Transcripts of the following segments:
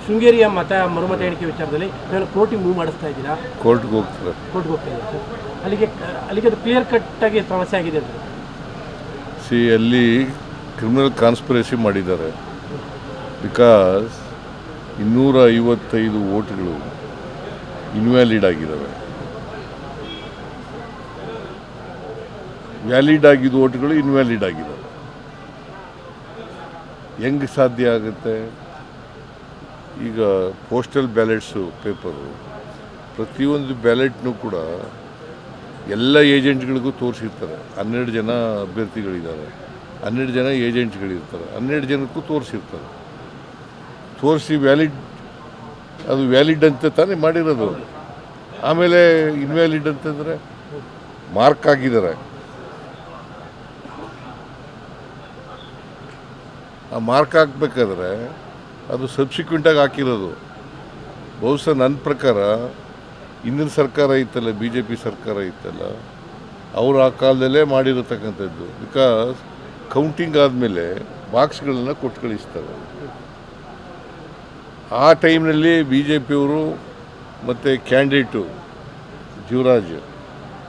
ಶೃಂಗೇರಿಯ ಮರುಮತ ಎಣಿಕೆ ವಿಚಾರದಲ್ಲಿ ನಾನು ಕೋರ್ಟಿಗೆ ಮೂವ್ ಮಾಡಿಸ್ತಾ ಇದ್ದೀರಾ? ಕೋರ್ಟ್ಗೆ ಹೋಗ್ತಾರೆ. ಕೋರ್ಟ್ಗೆ ಹೋಗ್ತಾ ಇದ್ದೀರಾ ಸರ್? ಅಲ್ಲಿಗೆ ಅದು ಕ್ಲಿಯರ್ ಕಟ್ಟಾಗಿ ಸಮಸ್ಯೆ ಆಗಿದೆ ಅಂತ. ಅಲ್ಲಿ ಕ್ರಿಮಿನಲ್ ಕಾನ್ಸ್ಪಿರಸಿ ಮಾಡಿದ್ದಾರೆ. ಬಿಕಾಸ್ 255 ವೋಟ್ಗಳು ಇನ್ವ್ಯಾಲಿಡ್ ಆಗಿದ್ದಾವೆ. ವ್ಯಾಲಿಡ್ ಆಗಿದ್ದ ವೋಟ್ಗಳು ಇನ್ವ್ಯಾಲಿಡ್ ಆಗಿದ್ದಾವೆ. ಹೆಂಗೆ ಸಾಧ್ಯ ಆಗುತ್ತೆ? ಈಗ ಪೋಸ್ಟಲ್ ಬ್ಯಾಲೆಟ್ಸು ಪೇಪರು ಪ್ರತಿಯೊಂದು ಬ್ಯಾಲೆಟ್ನೂ ಕೂಡ ಎಲ್ಲ ಏಜೆಂಟ್ಗಳಿಗೂ ತೋರಿಸಿರ್ತಾರೆ. 12 ಜನ ಅಭ್ಯರ್ಥಿಗಳಿದ್ದಾರೆ, 12 ಜನ ಏಜೆಂಟ್ಗಳಿರ್ತಾರೆ, 12 ಜನಕ್ಕೂ ತೋರಿಸಿರ್ತಾರೆ. ತೋರಿಸಿ ಅದು ವ್ಯಾಲಿಡ್ ಅಂತ ತಾನೇ ಮಾಡಿರೋದು. ಆಮೇಲೆ ಇನ್ವ್ಯಾಲಿಡ್ ಅಂತಂದರೆ ಮಾರ್ಕ್ ಆಗಿದ್ದಾರೆ. ಆ ಮಾರ್ಕ್ ಹಾಕ್ಬೇಕಾದ್ರೆ ಅದು ಸಬ್ಸಿಕ್ವೆಂಟಾಗಿ ಹಾಕಿರೋದು. ಬಹುಶಃ ನನ್ನ ಪ್ರಕಾರ ಹಿಂದಿನ ಸರ್ಕಾರ ಇತ್ತಲ್ಲ, BJP ಸರ್ಕಾರ ಇತ್ತಲ್ಲ, ಅವರು ಆ ಕಾಲದಲ್ಲೇ ಮಾಡಿರತಕ್ಕಂಥದ್ದು. ಬಿಕಾಸ್ ಕೌಂಟಿಂಗ್ ಆದಮೇಲೆ ಬಾಕ್ಸ್ಗಳನ್ನು ಕೊಟ್ಟು ಕಳಿಸ್ತಾರೆ. ಆ ಟೈಮ್ನಲ್ಲಿ BJPಯವರು ಮತ್ತು ಕ್ಯಾಂಡಿಡೇಟು ಜೀವರಾಜ್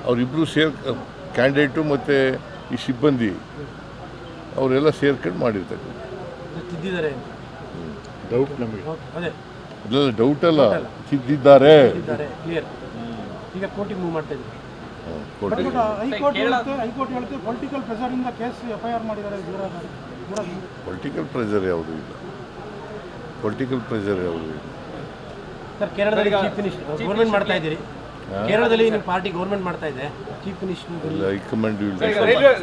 ಅವರಿಬ್ಬರು ಕ್ಯಾಂಡಿಡೇಟು ಮತ್ತು ಈ ಸಿಬ್ಬಂದಿ ಅವರೆಲ್ಲ ಸೇರ್ಕೊಂಡು ಮಾಡಿರ್ತಕ್ಕಂಥ ಡೌಟ್ ನಮಗೆ ಇಲ್ಲ, ಡೌಟ್ ಅಲ್ಲ, ತಿದ್ದಿದ್ದಾರೆ. ಈಗ ಕೋರ್ಟಿಗೆ ಮೂವ್ ಮಾಡ್ತಾ ಇದ್ದೀವಿ. ಹೈಕೋರ್ಟ್ ಹೇಳುತ್ತೆ ಪೊಲಿಟಿಕಲ್ ಪ್ರೆಷರ್ ಇಂದ ಕೇಸ್ FIR ಮಾಡಿದ್ದಾರೆ. ಪೊಲಿಟಿಕಲ್ ಪ್ರೆಷರ್ ಯಾವುದೂ ಇಲ್ಲ. ಪೊಲಿಟಿಕಲ್ ಪ್ರೆಷರ್ ಯಾವುದೂ ಇಲ್ಲ ಸರ್. ಕೇರಳದಲ್ಲಿ ಚೀಫ್ ಮಿನಿಸ್ಟರ್ ಗೌರ್ಮೆಂಟ್ ಮಾಡ್ತಾ ಇದ್ದೀರಿ. ಕೇರಳದಲ್ಲಿ ನಿಮ್ಮ ಪಾರ್ಟಿ ಗೌರ್ಮೆಂಟ್ ಮಾಡ್ತಾ ಇದೆ. Chief minister high command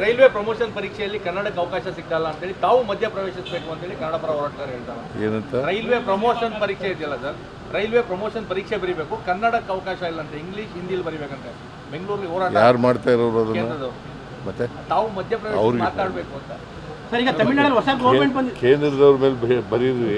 railway promotion ಪರೀಕ್ಷೆಯಲ್ಲಿ ಕನ್ನಡಕ್ಕೆ ಅವಕಾಶ ಸಿಗ್ತಲ್ಲ ಅಂತೇಳಿ ತಾವು ಮಧ್ಯ ಪ್ರವೇಶಿಸಬೇಕು ಅಂತೇಳಿ ಕನ್ನಡ ಪರ ಹೋರಾಟಗಾರರು ಹೇಳ್ತಾರೆ. ಏನಂತ? ರೈಲ್ವೆ ಪ್ರಮೋಷನ್ ಪರೀಕ್ಷೆ ಇದೆಯಲ್ಲ ಸರ್, ರೈಲ್ವೆ ಪ್ರಮೋಷನ್ ಪರೀಕ್ಷೆ ಬರೀಬೇಕು, ಕನ್ನಡಕ್ಕೆ ಅವಕಾಶ ಇಲ್ಲ ಅಂತ, ಇಂಗ್ಲಿಷ್ ಹಿಂದಿಲಿ ಬರೀಬೇಕಂತೆ. ಬೆಂಗಳೂರಲ್ಲಿ ಹೋರಾಟ ಯಾರು ಮಾಡ್ತಾ ಇರೋರು ಅದನ್ನು? ಮತ್ತೆ ತಾವು ಮಧ್ಯ ಪ್ರವೇಶ ಮಾತಾಡಬೇಕು ಅಂತ ಸರ್. ಈಗ ತಮಿಳುನಾಡಲ್ಲಿ ಹೊಸ ಗೌರ್ಮೆಂಟ್ ಬಂದಿದೆ. ಕೇಂದ್ರದವ್ರ ಮೇಲೆ ಬರೀರಿ.